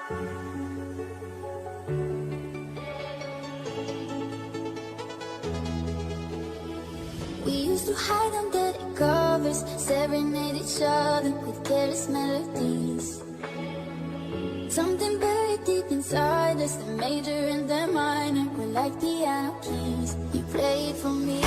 We used to hide under the covers, serenade each other with careless melodies. Something buried deep inside us, the major and the minor were like piano keys. You played for me.